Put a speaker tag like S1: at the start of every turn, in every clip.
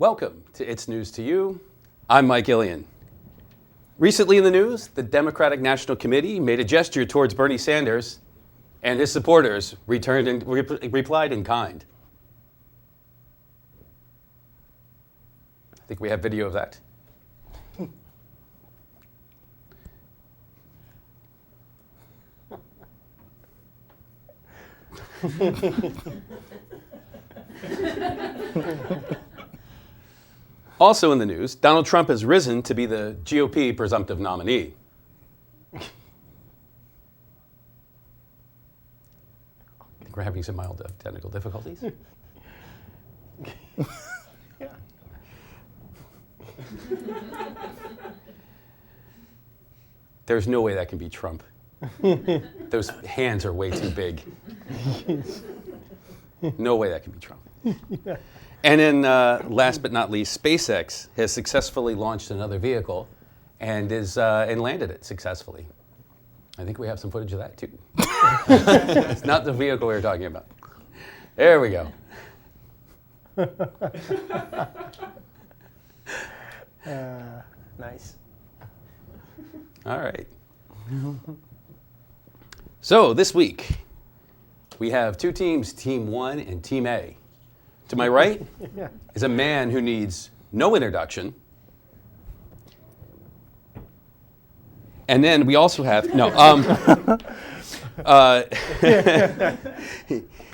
S1: Welcome to It's News to You. I'm Mike Illian. Recently in the news, the Democratic National Committee made a gesture towards Bernie Sanders, and his supporters replied in kind. I think we have video of that. Also in the news, Donald Trump has risen to be the GOP presumptive nominee. I think we're having some mild technical difficulties.
S2: Yeah.
S1: There's no way that can be Trump. Those hands are way too big. No way that can be Trump.
S2: Yeah.
S1: And then last but not least, SpaceX has successfully launched another vehicle and landed it successfully. I think we have some footage of that too. It's not the vehicle we were talking about. There we go.
S2: Nice.
S1: All right. So this week, we have two teams, Team 1 and Team A. To my right
S2: Yeah.
S1: is a man who needs no introduction. And then we also have,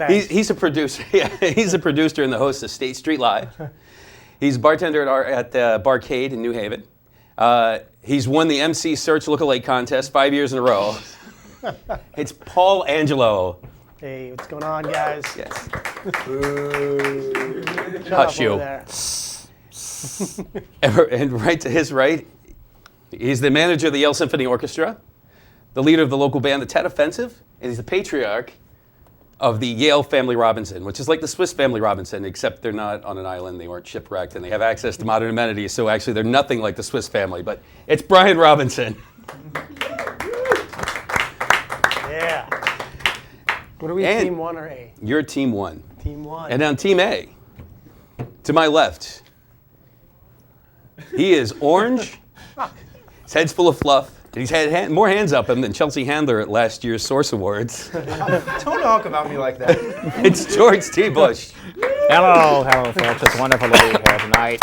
S1: he's a producer. Yeah, he's a producer and the host of State Street Live. He's a bartender at the Barcade in New Haven. He's won the MC Search Lookalike Contest 5 years in a row. It's Paul Angelo.
S2: Hey, what's going on, guys?
S1: Yes.
S2: Shut
S1: Hush
S2: up
S1: you.
S2: over
S1: And right to his right, he's the manager of the Yale Symphony Orchestra, the leader of the local band, the Tet Offensive, and he's the patriarch of the Yale Family Robinson, which is like the Swiss Family Robinson, except they're not on an island, they weren't shipwrecked, and they have access to modern amenities, so actually they're nothing like the Swiss family, but it's Brian Robinson.
S2: Yeah. What are we,
S1: And
S2: Team 1 or A?
S1: You're Team 1.
S2: Team 1.
S1: And on Team A, to my left, he is orange, his head's full of fluff, and he's had more hands up him than Chelsea Handler at last year's Source Awards.
S3: Don't talk about me like that.
S1: It's George T. Bush.
S4: Hello, folks. It's wonderful to be here tonight.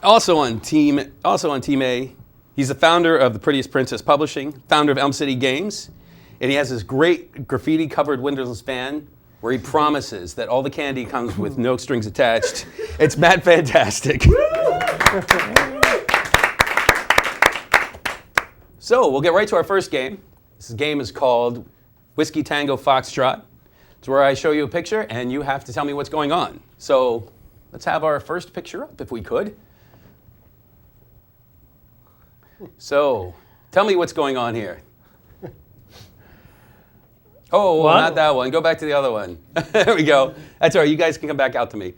S1: Also on Team A, he's the founder of The Prettiest Princess Publishing, founder of Elm City Games, and he has this great graffiti-covered windowless van where he promises that all the candy comes with no strings attached. It's Matt Fantastic. So we'll get right to our first game. This game is called Whiskey Tango Foxtrot. It's where I show you a picture and you have to tell me what's going on. So let's have our first picture up if we could. So tell me what's going on here. Oh,
S4: What?
S1: not that one. Go back to the other one. There we go. That's all right. You guys can come back out to me.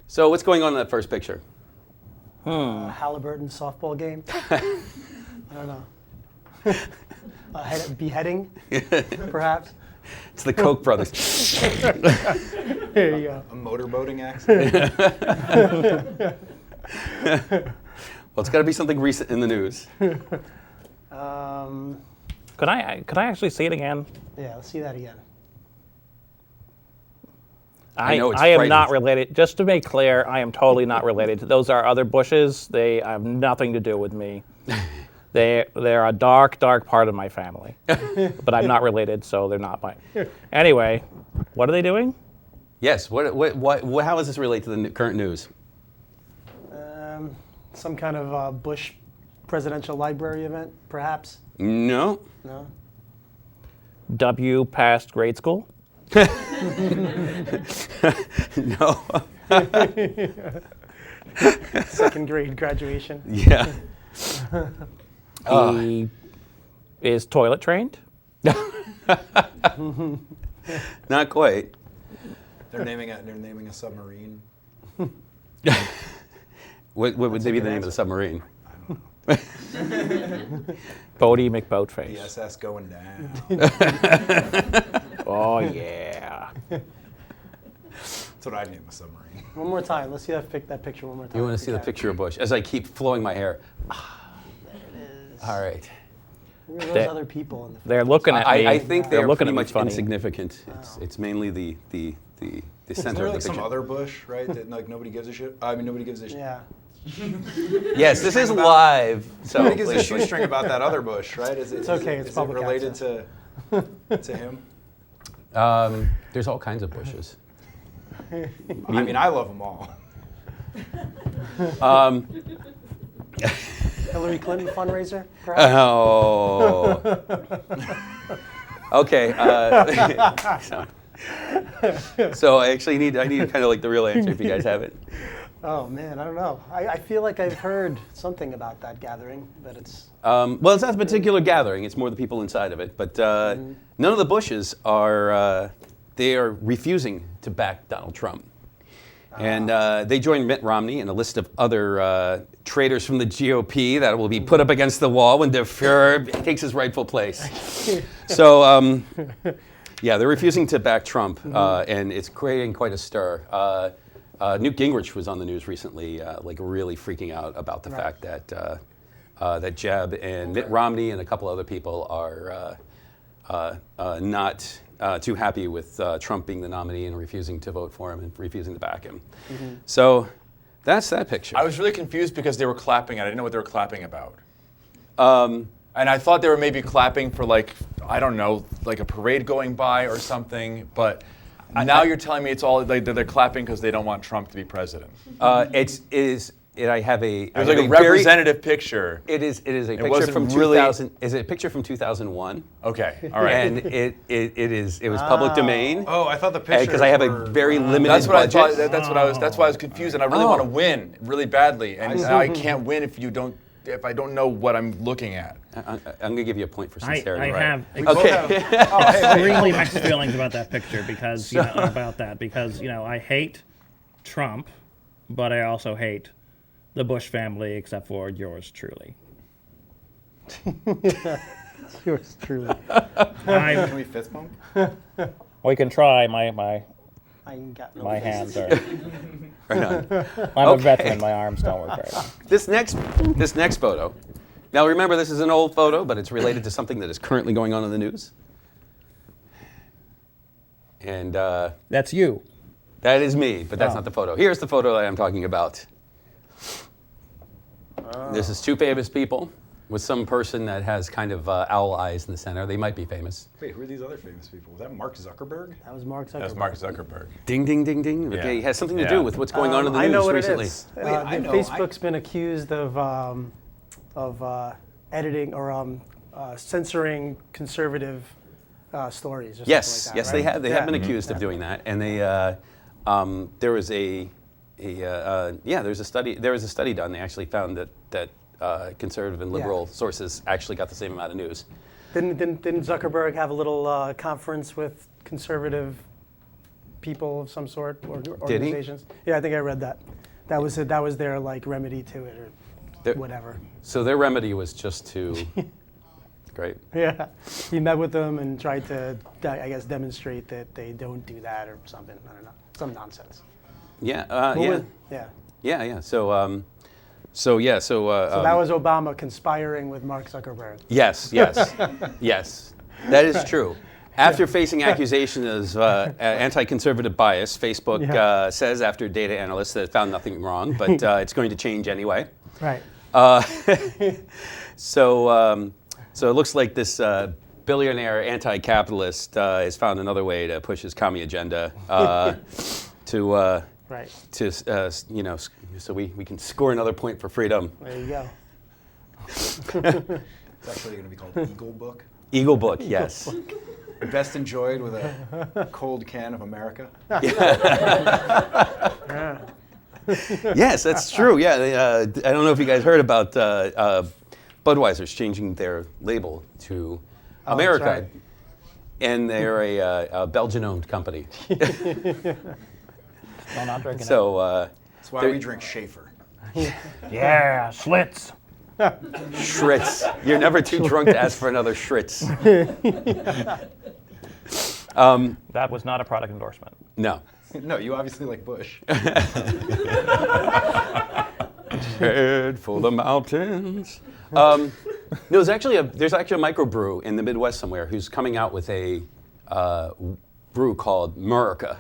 S1: So what's going on in that first picture?
S2: Halliburton softball game. I don't know. Beheading, perhaps.
S1: It's the Koch brothers.
S2: There you go.
S3: A motorboating accident?
S1: Well, it's got to be something recent in the news.
S4: Could I actually see it again?
S2: Yeah, let's see that again.
S1: I know it's
S4: I am
S1: frightening.
S4: not related. Just to make clear, I am totally not related. Those are other Bushes. They have nothing to do with me. They're a dark, dark part of my family. But I'm not related, so they're not mine. Anyway, what are they doing?
S1: Yes. How does this relate to the current news?
S2: Some kind of Bush presidential library event, perhaps?
S1: No.
S2: No?
S4: W passed grade school?
S1: No.
S2: Second grade graduation.
S1: Yeah.
S4: He is toilet trained?
S1: Not quite.
S3: They're naming a submarine.
S1: What would be
S2: good
S1: the name of the
S2: answer.
S1: submarine?
S4: Bodie McBoatface.
S3: The SS going down.
S4: Oh, yeah.
S3: That's what I'd name a submarine.
S2: One more time. Let's see that picture one more time.
S1: You want to see the picture of Bush as I keep flowing my hair?
S2: There it is.
S1: All right.
S2: Who are those
S4: They-
S2: other people in the
S4: They're looking at me.
S1: I think
S4: they're
S1: they're
S4: looking
S1: pretty
S4: at me
S1: much
S4: funny.
S1: insignificant. It's mainly the
S3: Isn't
S1: center
S3: there
S1: of
S3: like
S1: the
S3: some
S1: picture.
S3: other Bush, right? That like nobody gives a shit. I mean, nobody gives a shit.
S2: Yeah.
S1: Yes, this is live. So
S3: Nobody gives a
S1: please-
S3: shoestring about that other Bush, right? Is it,
S2: It's okay, it's
S3: is it
S2: public
S3: related to him?
S1: There's all kinds of Bushes.
S3: I mean, I love them all.
S2: Hillary Clinton fundraiser, perhaps?
S1: Oh. Okay. So I actually need kind of like the real answer if you guys have it.
S2: Oh man, I don't know. I feel like I've heard something about that gathering, but it's
S1: Well, it's not a particular gathering. It's more the people inside of it. But none of the Bushes are. They are refusing to back Donald Trump. And they joined Mitt Romney and a list of other traitors from the GOP that will be put up against the wall when the Fuhrer takes his rightful place. So, yeah, they're refusing to back Trump, and it's creating quite a stir. Newt Gingrich was on the news recently, like really freaking out about the fact that that Jeb and Mitt Romney and a couple other people are not too happy with Trump being the nominee and refusing to vote for him and refusing to back him. So that's that picture.
S5: I was really confused because they were clapping and I didn't know what they were clapping about. And I thought they were maybe clapping for like, I don't know, like a parade going by or something, but now you're telling me it's all like they're clapping because they don't want Trump to be president.
S1: I have a.
S5: It was like a representative picture.
S1: It is a picture
S5: wasn't
S1: from
S5: really-
S1: 2000. Is it a picture from 2001?
S5: Okay, all right.
S1: And it was public domain.
S3: Oh, I thought the picture.
S1: Because I have a very limited
S5: That's what I
S1: budget.
S5: thought. That's why I was confused, and I really
S1: Oh.
S5: want to win really badly, and now I can't win if I don't know what I'm looking at.
S1: I'm going to give you a point for
S6: I
S1: sincerity.
S6: have
S1: Okay.
S6: extremely mixed feelings about that picture because I hate Trump, but I also hate the Bush family, except for yours truly.
S2: yours truly.
S3: Can we fist bump?
S4: We can try. My
S2: I ain't got no
S4: my
S2: face.
S4: hands are.
S1: Right on.
S4: I'm a veteran. My arms don't work very well.
S1: This next photo. Now remember, this is an old photo, but it's related to something that is currently going on in the news. And
S4: That's you.
S1: that is me, but that's not the photo. Here's the photo that I'm talking about. This is two famous people with some person that has kind of owl eyes in the center. They might be famous.
S3: Wait, who are these other famous people? Was that Mark Zuckerberg?
S2: That was Mark Zuckerberg.
S5: That's Mark Zuckerberg.
S1: Ding, ding, ding, ding. Okay, it has something to
S5: Yeah.
S1: do with what's going on in the
S2: I know
S1: news
S2: what
S1: recently.
S2: it is.
S3: Wait, I know,
S2: Facebook's been accused of editing or censoring conservative stories. Or
S1: Yes,
S2: something like that,
S1: yes,
S2: right?
S1: they have. They have been
S2: Yeah.
S1: accused of doing that, and they there was a study. There was a study done. They actually found that conservative and liberal sources actually got the same amount of news.
S2: Didn't Zuckerberg have a little conference with conservative people of some sort or organizations? Yeah, I think I read that. That was their like remedy to it or
S1: There-
S2: whatever.
S1: So their remedy was just to. Great.
S2: Yeah, he met with them and tried to, I guess, demonstrate that they don't do that or something. I don't know, some nonsense.
S1: Yeah.
S2: Who
S1: Yeah.
S2: was- yeah.
S1: Yeah. Yeah. So
S2: So that was Obama conspiring with Mark Zuckerberg.
S1: Yes. Yes. Yes. That is true. After facing accusations of anti-conservative bias, Facebook says after data analysts that it found nothing wrong, but it's going to change anyway.
S2: Right.
S1: So it looks like this billionaire anti-capitalist has found another way to push his commie agenda to
S2: Right.
S1: so we can score another point for freedom.
S2: There you go.
S3: It's actually going to be called Eagle Book.
S1: Eagle Book, yes.
S3: Best enjoyed with a cold can of America.
S1: Yes, that's true. Yeah, I don't know if you guys heard about Budweiser's changing their label to
S2: that's
S1: America,
S2: right.
S1: and they're a Belgian-owned company.
S4: No, not drinking
S1: So
S3: That's why we drink Schaefer.
S4: it. Yeah, Schlitz.
S1: Schritz, you're never too drunk to ask for another Schritz.
S4: That was not a product endorsement.
S1: No.
S3: No, you obviously like Bush.
S1: Head for the mountains. No, there's actually a microbrew in the Midwest somewhere who's coming out with a brew called Murica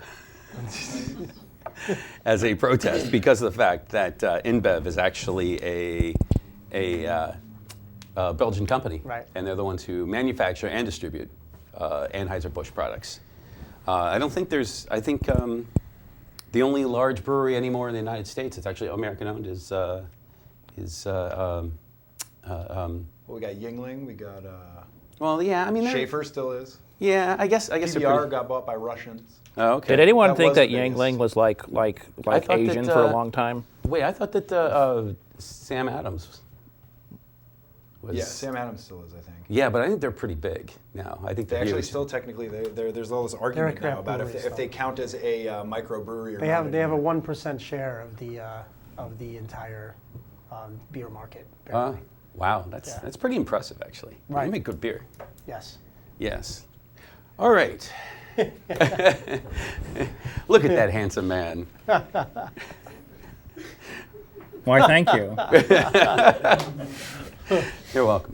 S1: as a protest because of the fact that InBev is actually a Belgian company,
S2: Right.
S1: and they're the ones who manufacture and distribute Anheuser-Busch products. I don't think there's. I think the only large brewery anymore in the United States that's actually American-owned is.
S3: Well, we got Yingling. We got
S1: Well, yeah, I mean,
S3: Schaefer still is.
S1: yeah, I guess they're
S3: PBR
S1: pretty.
S3: got bought by Russians.
S1: Oh, okay.
S4: Did anyone
S3: That
S4: think
S3: was
S4: that
S3: the biggest.
S4: Yangling was like
S1: thought that,
S4: Asian for a long time?
S1: Wait, I thought that Sam Adams was.
S3: Yeah, Sam Adams still is, I think.
S1: Yeah, but I think they're pretty big now. I think
S3: They
S1: they're
S3: actually
S1: huge.
S3: still technically, there's all this argument
S2: craft
S3: now about
S2: brewery
S3: if they
S2: still.
S3: count as a microbrewery or
S2: They
S3: not
S2: have a
S3: anymore.
S2: 1% share of the entire beer market.
S1: Oh,
S2: Barely.
S1: wow,
S2: Yeah.
S1: that's pretty impressive, actually.
S2: Right.
S1: You make good beer.
S2: Yes.
S1: Yes. All right. Look at that handsome man.
S6: Why, thank you.
S1: You're welcome.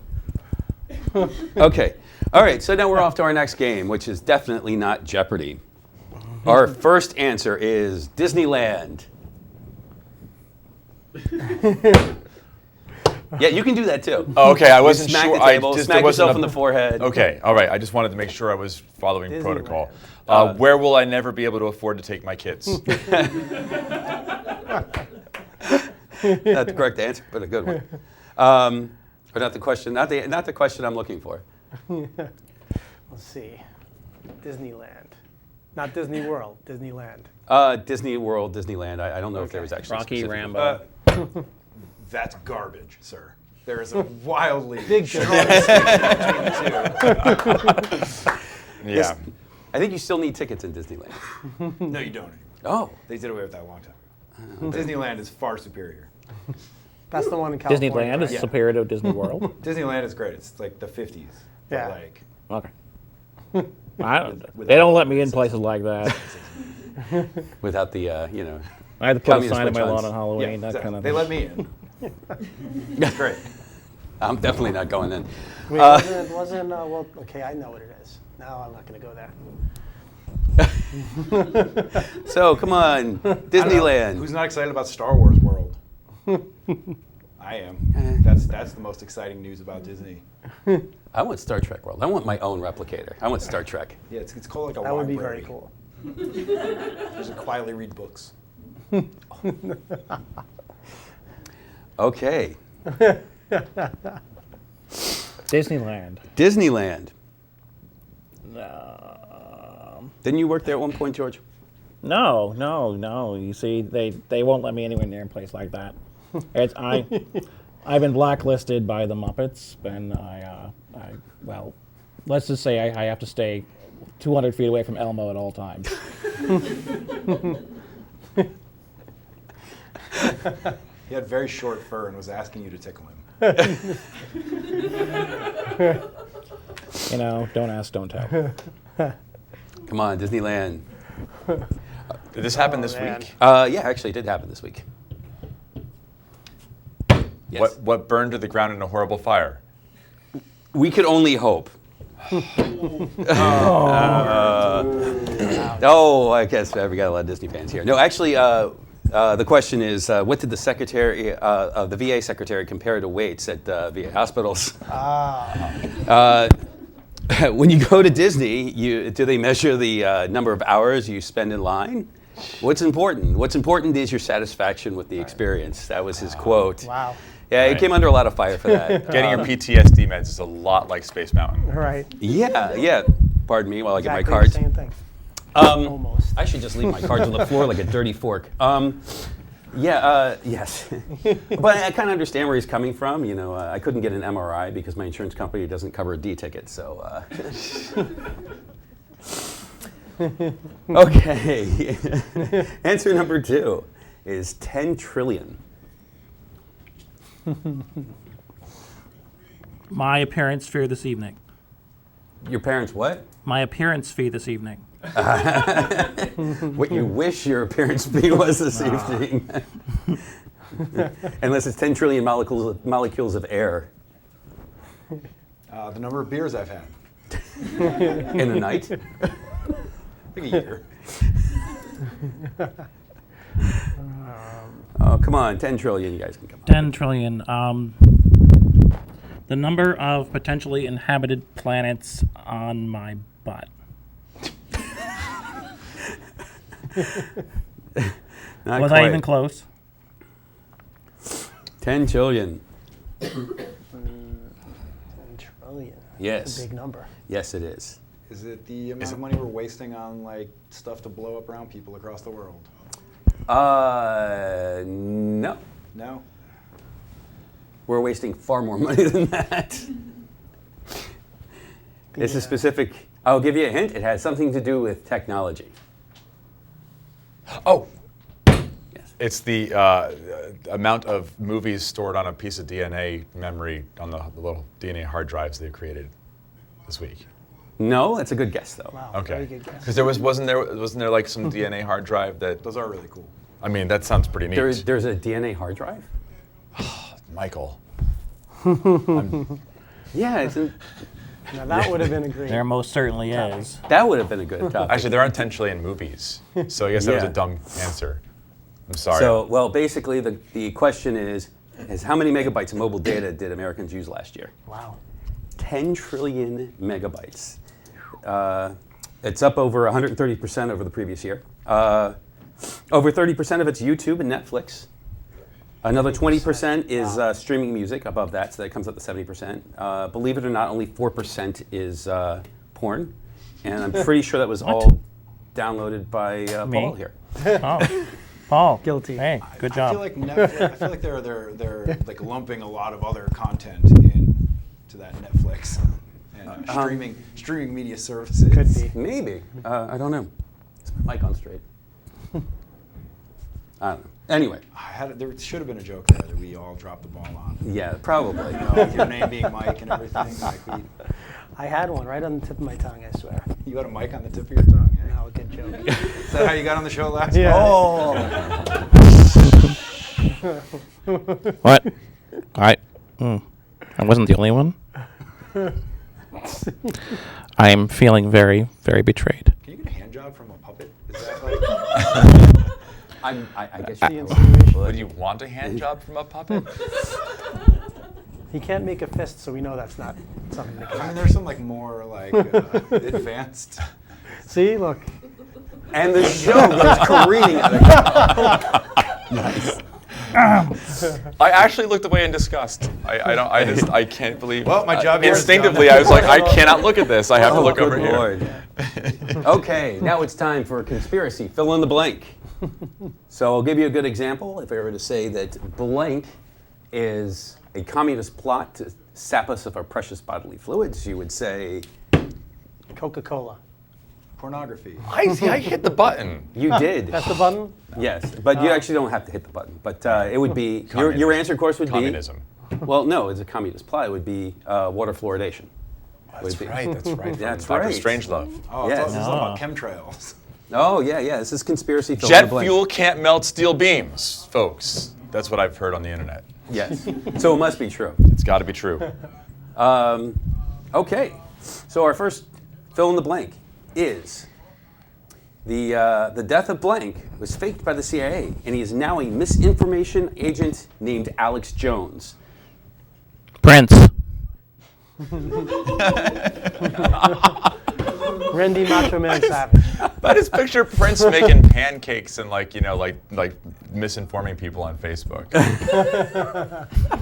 S1: Okay. All right. So now we're off to our next game, which is definitely not Jeopardy. Our first answer is Disneyland. Yeah, you can do that too.
S5: Oh, okay, I wasn't
S1: Smack
S5: sure.
S1: the table,
S5: there
S1: smack
S5: wasn't
S1: yourself in the forehead.
S5: Okay, all right. I just wanted to make sure I was following
S2: Disneyland.
S5: protocol. Where will I never be able to afford to take my kids?
S1: Not the correct answer, but a good one. Or not the question. Not the question I'm looking for.
S2: Let's see. Disneyland. Not Disney World, Disneyland.
S1: Disney World, Disneyland. I don't know if there was actually
S4: Rocky,
S1: specific-
S4: Rambo.
S3: That's garbage, sir. There is a wildly
S2: Big
S3: strong
S2: difference.
S3: distinction between the
S5: Yeah.
S1: I think you still need tickets in Disneyland.
S3: two. No, you don't anymore.
S1: Oh,
S3: They did away with that a long time. Disneyland is far superior.
S2: That's the one in California.
S4: Disneyland is
S2: right?
S4: superior to Disney World.
S3: Disneyland is great. It's like the 50s. But
S2: Yeah.
S3: like,
S4: Okay. They don't let me in places like that.
S1: without the
S4: I had to put a
S1: Communist
S4: sign on my
S1: witch
S4: lawn
S1: hunts.
S4: on
S3: yeah,
S4: Halloween, that
S3: exactly.
S4: kind of
S3: They
S4: thing.
S3: let me in. It's great.
S1: I'm definitely not going in.
S2: Wait, wasn't well, okay, I know what it is. No, I'm not going to go there.
S1: So come on, Disneyland.
S3: Who's not excited about Star Wars World? I am. That's the most exciting news about Disney.
S1: I want Star Trek World. I want my own replicator. I want Star Trek.
S3: Yeah, it's called like a
S2: That would be
S3: library.
S2: very cool.
S3: Just quietly read books.
S1: Okay,
S4: Disneyland.
S1: Disneyland. Didn't you work there at one point, George?
S4: No. You see, they won't let me anywhere near a place like that. I've been blacklisted by the Muppets, and well, let's just say I have to stay 200 feet away from Elmo at all times.
S3: He had very short fur and was asking you to tickle him.
S4: You know, don't ask, don't tell.
S1: Come on, Disneyland.
S5: Did this happen this
S2: man.
S5: week?
S1: Yeah, actually, it did happen this week. Yes.
S5: What burned to the ground in a horrible fire?
S1: We could only hope. Oh, I guess we got a lot of Disney fans here. No, actually, the question is, what did the secretary, the VA secretary, compare to waits at VA hospitals? When you go to Disney, do they measure the number of hours you spend in line? What's important? What's important is your satisfaction with the experience. That was his quote.
S2: Wow.
S1: Yeah, he
S5: Right.
S1: came under a lot of fire for that.
S5: Getting your PTSD meds is a lot like Space Mountain.
S2: Right.
S1: Yeah. Pardon me while I get my
S2: Exactly
S1: cards.
S2: the same thing.
S1: Um,
S2: Almost.
S1: I should just leave my cards on the floor like a dirty fork. Yes. But I kind of understand where he's coming from. You know, I couldn't get an MRI because my insurance company doesn't cover a D ticket. So, okay. Answer number 2 is 10 trillion.
S6: My appearance fee this evening.
S1: Your parents what?
S6: My appearance fee this evening.
S1: What you wish your appearance fee was this evening. Unless it's 10 trillion molecules of air.
S3: The number of beers I've had.
S1: In a night?
S3: Like a year.
S1: Oh, come on, 10 trillion, you guys can come on.
S6: 10 trillion. The number of potentially inhabited planets on my butt.
S1: Not
S6: Was
S1: quite.
S6: I even close?
S1: 10 trillion.
S2: 10 trillion.
S1: Yes.
S2: That's a big number.
S1: Yes, it is.
S3: Is it the amount of money we're wasting on like stuff to blow up around people across the world?
S1: No.
S3: No.
S1: We're wasting far more money than that. It's a specific, I'll give you a hint, it has something to do with technology.
S5: Oh,
S1: Yes.
S5: it's the amount of movies stored on a piece of DNA memory on the little DNA hard drives they created this week.
S1: No, that's a good guess though.
S2: Wow.
S5: Okay.
S2: Very good guess.
S5: Because wasn't there like some DNA hard drive that?
S3: Those are really cool.
S5: I mean, that sounds pretty neat.
S1: There's a DNA hard drive?
S5: Michael.
S1: Yeah,
S2: Now that would have been a great.
S6: There most certainly is.
S1: that would have been a good topic.
S5: Actually, there aren't 10 trillion movies, so I guess that was
S1: Yeah.
S5: a dumb answer. I'm sorry.
S1: So, well, basically the question is how many megabytes of mobile data did Americans use last year?
S2: Wow.
S1: 10 trillion megabytes. It's up over 130% over the previous year. Over 30% of it's YouTube and Netflix. Another 20% is streaming music above that, so that comes up to 70%. Believe it or not, only 4% is porn. And I'm pretty sure that was all downloaded by
S6: Me?
S1: Paul here.
S6: Oh, Paul.
S2: Guilty.
S6: Hey, good
S3: I
S6: job.
S3: feel like Netflix, I feel like they're like lumping a lot of other content into that Netflix and streaming media services.
S2: Could be.
S1: Maybe. I don't know. Is my mic on straight? I don't know. Anyway,
S3: There should have been a joke there that we all dropped the ball on.
S1: yeah, probably.
S3: With your name being Mike and everything. Like
S2: I had one right on the tip of my tongue, I swear.
S3: you had a mic on the tip of your tongue. Eh?
S2: No, good joke.
S3: Is that how you got on the show last?
S2: Yeah.
S3: Oh.
S4: What? I wasn't the only one. I am feeling very, very betrayed.
S3: Can you get a hand job from a puppet? Is that like?
S1: I guess
S2: The
S1: you
S2: insinuation.
S5: Would you want a hand job from a puppet?
S2: He can't make a fist, so we know that's not something that
S3: I mean,
S2: can.
S3: there's some like more like advanced.
S2: See, look.
S1: And the show goes careening out of Nice.
S5: I actually looked away in disgust. I can't believe.
S3: Well, my job here is
S5: Instinctively,
S3: done.
S5: I was like, I cannot look at this. I have to look
S1: good
S5: over here.
S1: Lord. Okay, now it's time for conspiracy. Fill in the blank. So I'll give you a good example. If I were to say that blank is a communist plot to sap us of our precious bodily fluids, you would say
S2: Coca-Cola.
S3: Pornography.
S5: I hit the button.
S1: you did.
S2: That's the button?
S1: Yes, but you actually don't have to hit the button. But it would be your answer, of course, would
S5: Communism.
S1: be. Well, no, it's a communist plot. It would be water fluoridation.
S5: That's right. That's right.
S1: That's
S5: Dr.
S1: right.
S5: Strangelove.
S3: Oh,
S1: Yes.
S3: I thought this was about chemtrails.
S1: Oh yeah. This is conspiracy. Fill in the
S5: Jet
S1: blank.
S5: fuel can't melt steel beams, folks. That's what I've heard on the internet.
S1: Yes. So it must be true.
S5: It's got to be true.
S1: Okay. So our first fill in the blank is the death of blank was faked by the CIA, and he is now a misinformation agent named Alex Jones.
S4: Prince.
S2: Randy Macho Man Savage.
S5: I just picture Prince making pancakes and like misinforming people on Facebook.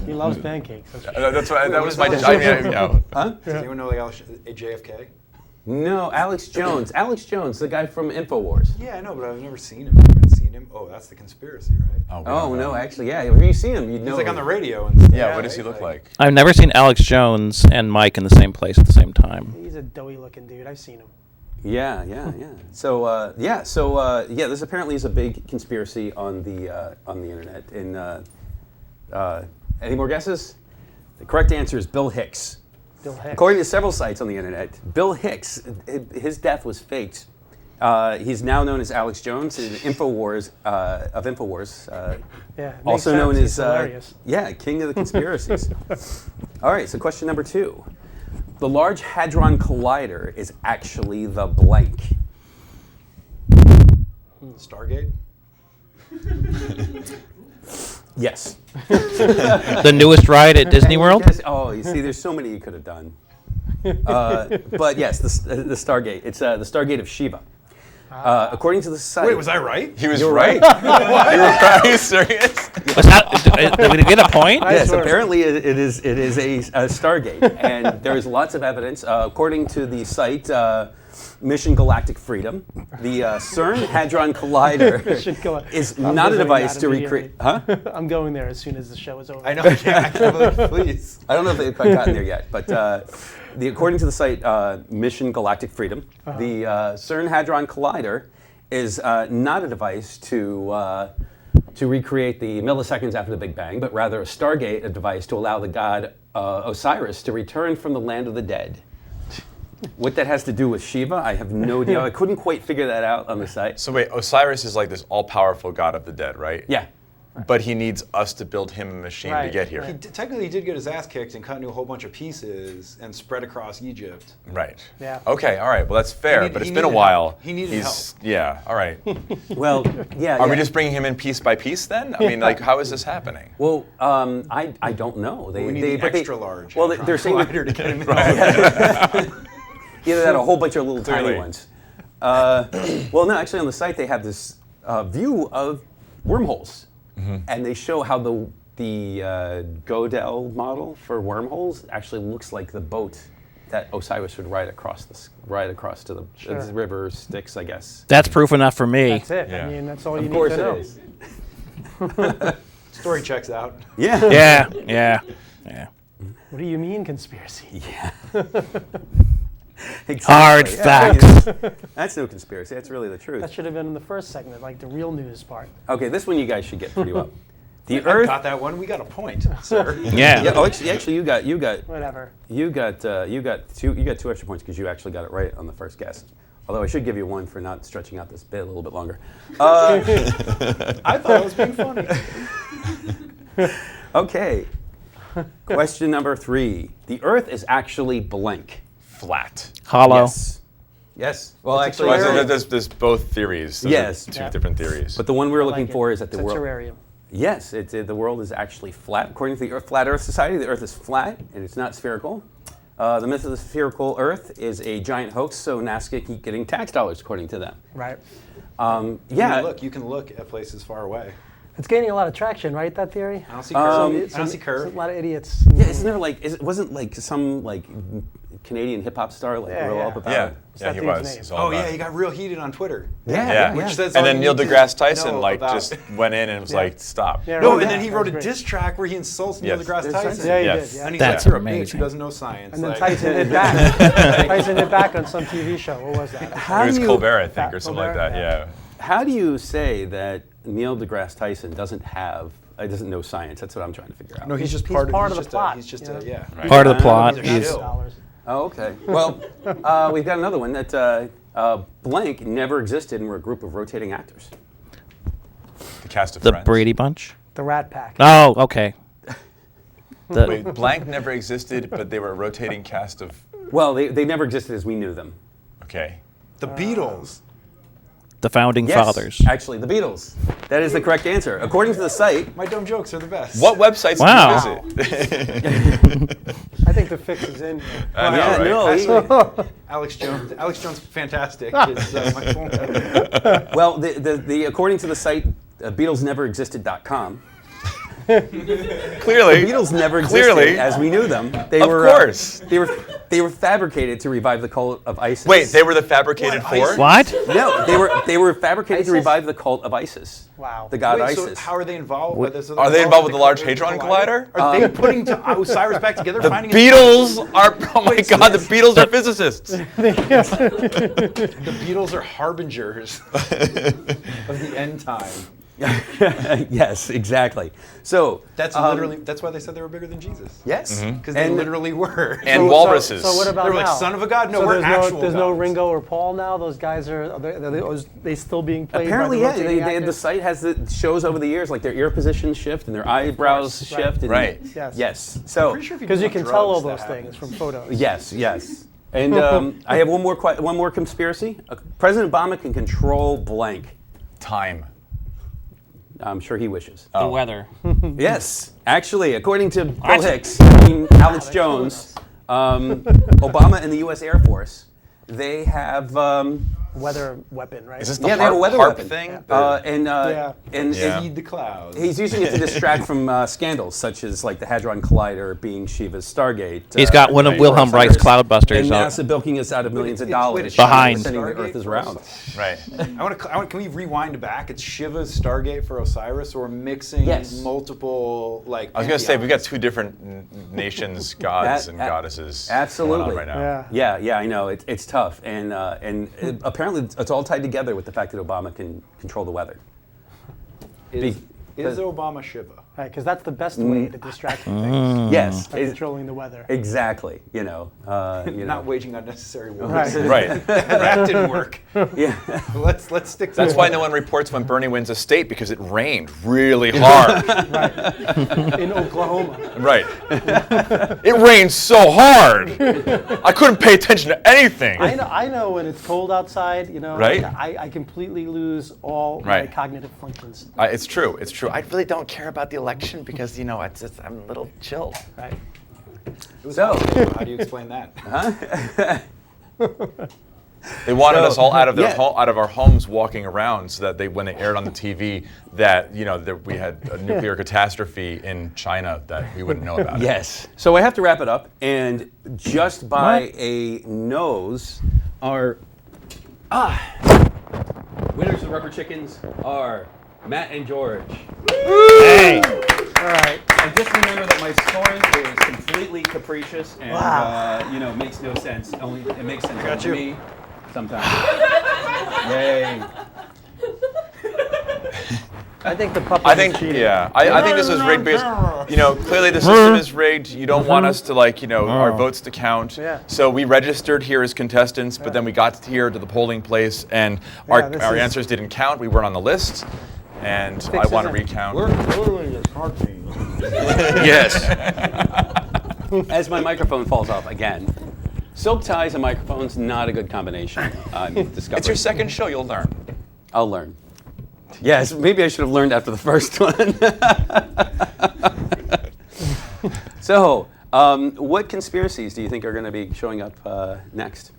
S2: He loves pancakes. That's for
S5: That's what that was my.
S3: Does anyone know like JFK?
S1: No, Alex Jones. Alex Jones, the guy from InfoWars.
S3: Yeah, I know, but I've never seen him. I haven't seen him. Oh, that's the conspiracy, right?
S1: Oh no, actually, yeah. If you see him, you'd know.
S3: He's like on
S1: him.
S3: the radio and stuff.
S5: Yeah, what does he look like?
S4: I've never seen Alex Jones and Mike in the same place at the same time.
S2: He's a doughy looking dude. I've seen him.
S1: Yeah. So this apparently is a big conspiracy on the internet. And any more guesses? The correct answer is Bill Hicks.
S2: Bill Hicks.
S1: According to several sites on the internet, Bill Hicks, his death was faked He's now known as Alex Jones in Infowars of Infowars.
S2: Yeah, it makes
S1: Also
S2: sense.
S1: known
S2: He's
S1: as
S2: hilarious.
S1: King of the Conspiracies. All right, so question number 2. The Large Hadron Collider is actually the blank.
S3: Stargate?
S1: Yes.
S4: The newest ride at Disney World?
S1: Yes. Oh, you see, there's so many you could have done. But yes, the Stargate. It's the Stargate of Shiva. According to the site.
S3: Wait, was I right?
S5: He was right. Are you serious?
S4: Did we get a point?
S1: Yes,
S2: work.
S1: apparently it is a Stargate, and there's lots of evidence. According to the site Mission Galactic Freedom, the CERN Hadron Collider is
S2: I'm
S1: not a
S2: visiting
S1: device
S2: that
S1: to recreate.
S2: immediately.
S1: Huh?
S2: I'm going there as soon as the show is over.
S3: I know. Yeah, I can't believe. Please.
S1: I don't know if they've quite gotten there yet, but according to the site Mission Galactic Freedom, the CERN Hadron Collider is not a device to recreate the milliseconds after the Big Bang, but rather a Stargate, a device to allow the god Osiris to return from the land of the dead. What that has to do with Shiva, I have no idea. I couldn't quite figure that out on the site.
S5: So wait, Osiris is like this all-powerful god of the dead, right?
S1: Yeah.
S5: But he needs us to build him a machine to
S2: Right,
S5: get here.
S2: right.
S3: Technically, he did get his ass kicked and cut into a whole bunch of pieces and spread across Egypt.
S5: Right.
S2: Yeah.
S5: Okay, all right. Well, that's fair,
S3: He need-
S5: but it's
S3: he
S5: been a
S3: needed
S5: while.
S3: help. He needed help.
S5: Yeah, all right.
S1: Well, yeah.
S5: Are
S1: yeah.
S5: we just bringing him in piece by piece then? I mean, like, how is this happening?
S1: Well, I don't know.
S3: We need the extra large.
S1: Well, they're saying
S3: Collider to get him in.
S1: either that or a whole bunch of little tiny
S5: Clearly.
S1: ones. Well, no, actually on the site they have this view of wormholes, and they show how the Gödel model for wormholes actually looks like the boat that Osiris would ride across to the
S2: Sure.
S1: river Styx, I guess.
S4: That's proof enough for me.
S2: That's it.
S5: Yeah.
S2: I mean, that's all you
S1: Of
S2: need
S1: course
S2: to know.
S1: it is.
S3: Story checks out.
S1: Yeah.
S4: Yeah.
S2: What do you mean conspiracy?
S1: Exactly.
S4: Hard
S1: Yeah,
S4: facts.
S1: That's no conspiracy. That's really the truth.
S2: That should have been in the first segment, like the real news part.
S1: Okay, this one you guys should get pretty well. The
S3: I
S1: Earth.
S3: got that one. We got a point, sir.
S4: Yeah.
S1: Yeah. Oh, actually, you got
S2: Whatever.
S1: two extra points because you actually got it right on the first guess. Although I should give you one for not stretching out this bit a little bit longer.
S3: I thought it was being funny.
S1: Okay. Question number 3. The Earth is actually blank.
S5: Flat.
S4: Hollow.
S1: Yes. Yes. Well,
S2: It's a
S1: actually,
S5: Well,
S2: terrarium.
S5: there's both theories. Those
S1: Yes.
S5: are two
S2: Yeah.
S5: different theories.
S1: but the one we're
S2: I
S1: looking
S2: like
S1: for
S2: it.
S1: is that the
S2: It's a
S1: world.
S2: terrarium.
S1: Yes, the world is actually flat. According to the Flat Earth Society, the Earth is flat and it's not spherical. The myth of the spherical Earth is a giant hoax, so NASA keep getting tax dollars, according to them.
S2: Right.
S1: Yeah.
S3: You can look at places far away.
S2: It's gaining a lot of traction, right? That theory.
S3: I don't see curve.
S2: It's
S3: I don't see curve.
S2: a lot of idiots.
S1: Yeah, isn't there like? Wasn't like some like Canadian hip hop star like
S2: Yeah,
S1: real
S2: yeah.
S1: up about
S5: yeah,
S1: it?
S5: yeah,
S2: that
S5: he
S2: dude's
S5: was.
S2: name?
S5: He's all
S3: Oh
S5: about
S3: yeah,
S5: it.
S3: he got real heated on Twitter.
S5: Yeah.
S3: Which says
S5: And
S3: all
S5: then
S3: you
S5: Neil
S3: need to
S5: deGrasse Tyson
S3: know
S5: like
S3: about-
S5: just went in and was
S2: Yeah.
S5: like, stop.
S2: Yeah,
S3: No,
S2: right.
S3: and then he
S2: That
S3: wrote
S2: was
S3: a
S2: great.
S3: diss track where he insults Neil
S5: Yes.
S3: deGrasse Tyson.
S2: Yeah, he
S5: Yes.
S2: did. Yeah.
S3: And he's
S4: That's
S3: like, you're a bitch
S4: amazing.
S3: who doesn't know science.
S2: And then
S3: like,
S2: Tyson hit back. Tyson hit back on some TV show. What was that?
S1: How
S5: It was
S1: do you,
S5: Colbert, I think, or something like
S2: Colbert,
S5: that.
S2: yeah.
S5: Yeah.
S1: How do you say that Neil deGrasse Tyson doesn't know science? That's what I'm trying to figure out.
S3: No, he's just
S2: He's
S3: part,
S2: part
S3: he's
S2: of the
S3: just
S2: plot,
S3: He's just
S2: you know?
S3: yeah.
S5: Right.
S4: Part of the plot
S3: He's a
S4: is
S3: shill.
S2: $100.
S1: Oh, okay. Well, we've got another one that blank never existed and were a group of rotating actors.
S5: The cast of
S4: the
S5: Friends.
S4: Brady Bunch.
S2: The Rat Pack.
S4: Oh, okay. The,
S5: Wait, blank never existed, but they were a rotating cast of.
S1: Well, they never existed as we knew them.
S5: Okay.
S3: The Beatles.
S4: the founding
S1: Yes,
S4: fathers.
S1: actually, the Beatles. That is the correct answer. According to the site,
S3: My dumb jokes are the best.
S5: What websites
S4: Wow.
S5: do you visit?
S2: I think the fix is in here.
S5: I know,
S1: yeah,
S5: right?
S1: no,
S3: Actually, Alex Jones, fantastic. Is, my full name.
S1: well, the according to the site, BeatlesNeverExisted.com,
S5: Clearly.
S1: the Beatles never existed
S5: Clearly.
S1: as we knew them. They
S5: Of
S1: were,
S5: course.
S1: They were fabricated to revive the cult of ISIS.
S5: Wait, they were the fabricated
S3: What,
S5: four?
S3: ISIS?
S4: What?
S1: No, they were fabricated to
S2: ISIS?
S1: revive the cult of ISIS.
S2: Wow.
S1: The god
S3: Wait,
S1: ISIS.
S3: so how are they involved with this?
S5: Are they involved with the Large Hadron Collider?
S3: Are they putting Osiris back together?
S5: The
S3: finding
S5: Beatles are. Oh my God! The Beatles are physicists.
S3: The Beatles are harbingers of the end time.
S1: Yes, exactly. So
S3: That's literally, that's why they said they were bigger than Jesus.
S1: yes,
S3: Because they literally were.
S5: And walruses.
S2: So what about
S3: They were like,
S2: now?
S3: son of a god? No,
S2: So
S3: we're actual
S2: there's no
S3: gods.
S2: Ringo or Paul now? Those guys are they still being played
S1: apparently,
S2: by
S1: yeah.
S2: the rotating
S1: The
S2: actors?
S1: site has the shows over the years, like their ear positions shift and their eyebrows
S2: right.
S1: shift. And
S5: Right.
S2: Yes.
S1: Yes. So
S3: Pretty sure if
S2: Because you
S3: do
S2: can
S3: drugs,
S2: tell all
S3: that
S2: those
S3: happens.
S2: things from photos.
S1: yes, yes. And I have one more conspiracy. President Obama can control blank.
S5: Time.
S1: I'm sure he wishes.
S6: The weather.
S1: Yes, actually, according to Bill Hicks, Alex Jones, Obama and the U.S. Air Force, they have
S2: Weather weapon, right?
S5: Is this the
S1: they have a weather
S5: harp
S1: weapon.
S5: thing?
S1: And
S5: Yeah.
S3: Feed the clouds.
S1: he's using it to distract from scandals such as like the Hadron Collider being Shiva's Stargate.
S4: He's got one of
S5: right.
S4: Wilhelm Reich's
S1: and
S4: Cloudbusters
S1: NASA bilking us out of millions of dollars.
S4: Behind.
S1: Pretending the
S3: Stargate
S1: Earth is
S3: for
S1: round.
S5: Right.
S3: Can we rewind back? It's Shiva's Stargate for Osiris, or we're mixing
S1: Yes.
S3: multiple like.
S5: I was going to say, we've got
S3: pantheons?
S5: two different nations, gods and goddesses going
S1: Absolutely.
S5: on right now.
S2: Yeah.
S1: Yeah, I know it's tough, and apparently it's all tied together with the fact that Obama can control the weather.
S3: Is
S1: Be-
S3: Obama Shiva?
S2: Right, because that's the best way to distract from things.
S1: Yes,
S2: By controlling the weather.
S1: exactly.
S3: Not waging unnecessary wars.
S2: Right.
S5: Right.
S3: That didn't work.
S1: Yeah.
S3: Let's stick to
S5: That's
S3: the
S5: why no one reports when Bernie wins a state, because it rained really hard.
S2: In Oklahoma.
S5: Right. It rained so hard. I couldn't pay attention to anything.
S2: I know when it's cold outside,
S5: Right.
S2: I completely lose all my
S5: Right.
S2: cognitive functions.
S5: It's true. It's true. I really don't care about the election because, I'm a little chill.
S2: Right.
S1: So,
S3: How do you explain that?
S5: They wanted
S1: So,
S5: us all out of their
S1: yeah.
S5: out of our homes, walking around, so that when they aired on the TV that that we had a nuclear catastrophe in China that we wouldn't know about.
S1: yes. So I have to wrap it up, and just by a nose, our winners of Rubber Chickens are Matt and George.
S4: Hey.
S2: All right.
S1: And just remember that my scoring is completely capricious and
S2: Wow.
S1: makes no sense. Only it makes sense
S3: got
S1: to
S3: you.
S1: me sometimes. Yay!
S2: I think the puppet
S5: I think,
S2: is cheating.
S5: yeah, I think this was rigged because, clearly the system is rigged. You don't want us to our votes to count.
S2: Yeah.
S5: So we registered here as contestants, but then we got here to the polling place and our
S2: this
S5: our
S2: is-
S5: answers didn't count. We weren't on the list, and I
S2: Fixes
S5: want to
S2: it.
S5: recount.
S3: Clearly a smart team.
S5: Yes.
S1: As my microphone falls off again, silk ties and microphones not a good combination. I'm discovering.
S5: It's your second show. You'll learn.
S1: I'll learn. Yes, maybe I should have learned after the first one. So, what conspiracies do you think are going to be showing up next?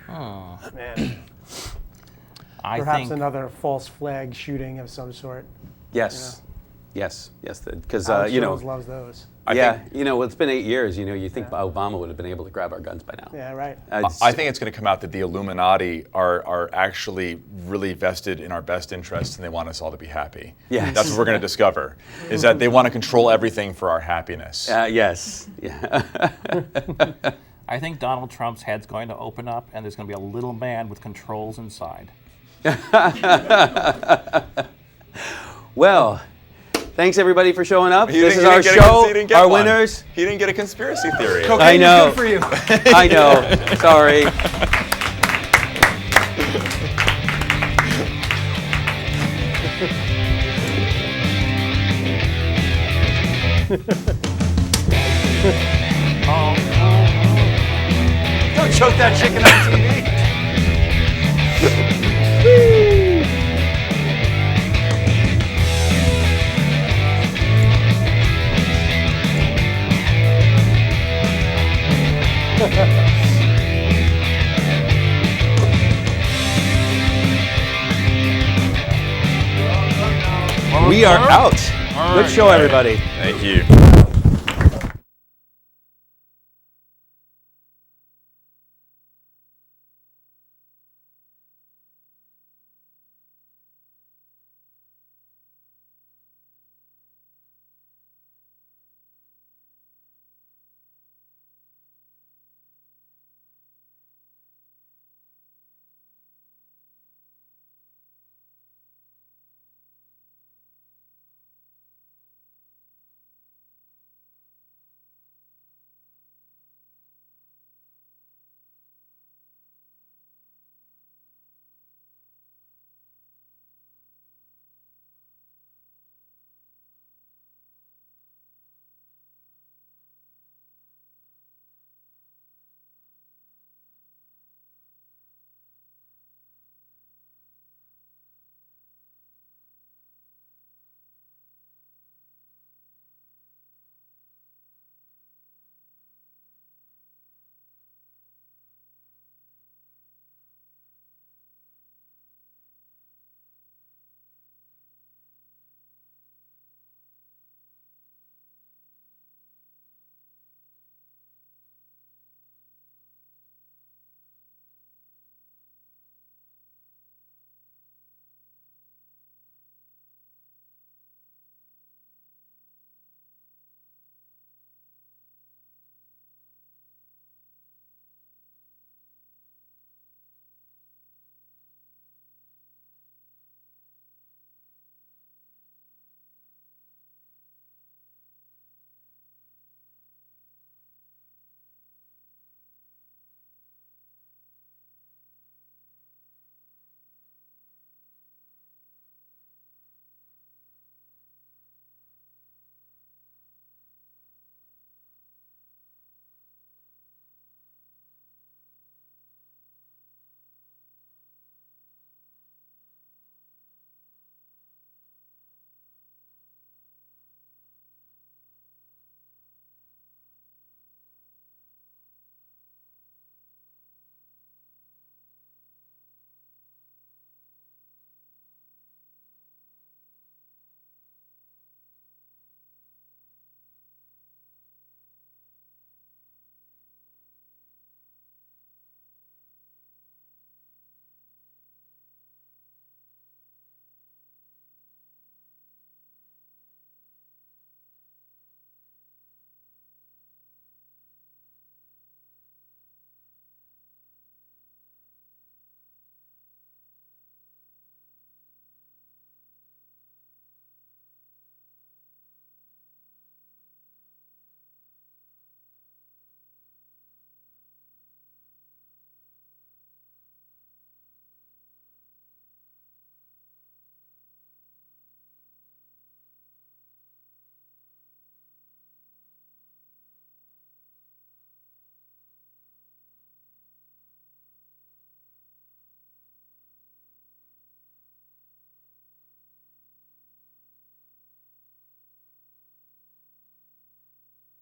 S2: Man,
S6: I
S2: perhaps
S6: think
S2: another false flag shooting of some sort.
S1: Yes, yes, because
S2: Alex Jones loves those.
S1: it's been 8 years. You think Obama would have been able to grab our guns by now.
S2: Yeah, right.
S5: I think it's going to come out that the Illuminati are actually really vested in our best interests, and they want us all to be happy.
S1: Yes.
S5: That's what we're going to discover, is that they want to control everything for our happiness.
S1: Yes. Yeah.
S6: I think Donald Trump's head's going to open up, and there's going to be a little man with controls inside.
S1: Well, thanks everybody for showing up.
S5: He
S1: This
S5: didn't-
S1: is
S5: he
S1: our
S5: didn't get
S1: show.
S5: he didn't get
S1: Our
S5: one.
S1: winners.
S5: He didn't get a conspiracy theory.
S1: I know.
S3: Good for you.
S1: I know. Sorry.
S3: Don't choke that chicken on TV.
S1: We are out. Good show, everybody.
S5: Thank you.